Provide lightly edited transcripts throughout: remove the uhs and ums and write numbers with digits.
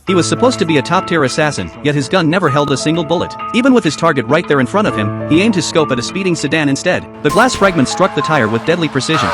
He was supposed to be a top-tier assassin, yet his gun never held a single bullet. Even with his target right there in front of him, he aimed his scope at a speeding sedan instead. The glass fragment struck the tire with deadly precision.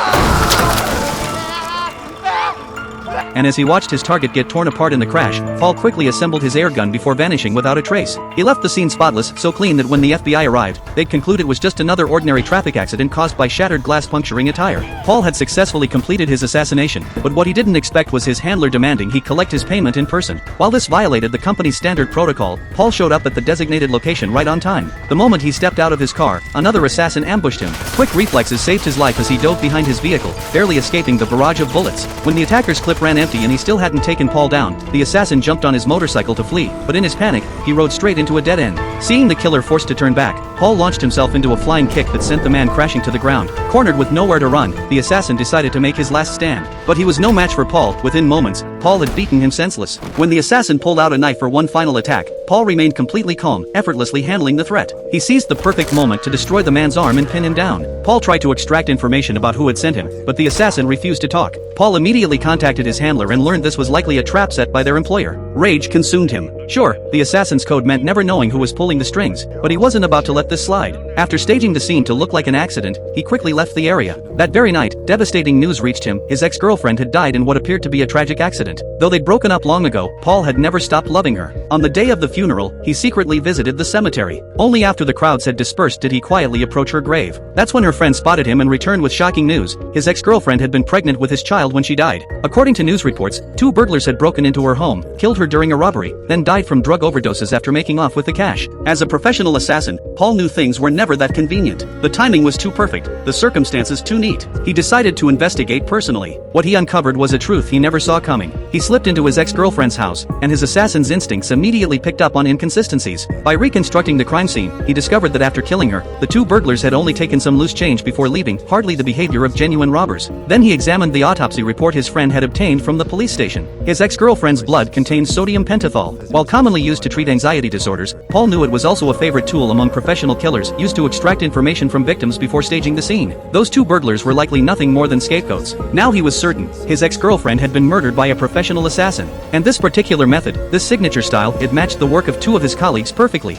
And as he watched his target get torn apart in the crash, Paul quickly assembled his air gun before vanishing without a trace. He left the scene spotless, so clean that when the FBI arrived, they'd conclude it was just another ordinary traffic accident caused by shattered glass puncturing a tire. Paul had successfully completed his assassination, but what he didn't expect was his handler demanding he collect his payment in person. While this violated the company's standard protocol, Paul showed up at the designated location right on time. The moment he stepped out of his car, another assassin ambushed him. Quick reflexes saved his life as he dove behind his vehicle, barely escaping the barrage of bullets. When the attacker's clip ran empty and he still hadn't taken Paul down, the assassin jumped on his motorcycle to flee, but in his panic, he rode straight into a dead end. Seeing the killer forced to turn back, Paul launched himself into a flying kick that sent the man crashing to the ground. Cornered with nowhere to run, the assassin decided to make his last stand. But he was no match for Paul. Within moments, Paul had beaten him senseless. When the assassin pulled out a knife for one final attack, Paul remained completely calm, effortlessly handling the threat. He seized the perfect moment to destroy the man's arm and pin him down. Paul tried to extract information about who had sent him, but the assassin refused to talk. Paul immediately contacted his handler and learned this was likely a trap set by their employer. Rage consumed him. Sure, the assassin's code meant never knowing who was pulling the strings, but he wasn't about to let this slide. After staging the scene to look like an accident, he quickly left the area. That very night, devastating news reached him. His ex-girlfriend had died in what appeared to be a tragic accident. Though they'd broken up long ago, Paul had never stopped loving her. On the day of the funeral, he secretly visited the cemetery. Only after the crowds had dispersed did he quietly approach her grave. That's when her friend spotted him and returned with shocking news. His ex-girlfriend had been pregnant with his child when she died. According to news reports, 2 burglars had broken into her home, killed her during a robbery, then died from drug overdoses after making off with the cash. As a professional assassin, Paul knew things were never that convenient. The timing was too perfect, the circumstances too neat. He decided to investigate personally. What he uncovered was a truth he never saw coming. He slipped into his ex-girlfriend's house, and his assassin's instincts immediately picked up on inconsistencies. By reconstructing the crime scene, he discovered that after killing her, the 2 burglars had only taken some loose change before leaving, hardly the behavior of genuine robbers. Then he examined the autopsy report his friend had obtained from the police station. His ex-girlfriend's blood contained sodium pentothal. While commonly used to treat anxiety disorders, Paul knew it was also a favorite tool among professional killers, used to extract information from victims before staging the scene. Those 2 burglars were likely nothing more than scapegoats. Now he was certain, his ex-girlfriend had been murdered by a professional assassin. And this particular method, this signature style, it matched the work of 2 of his colleagues perfectly.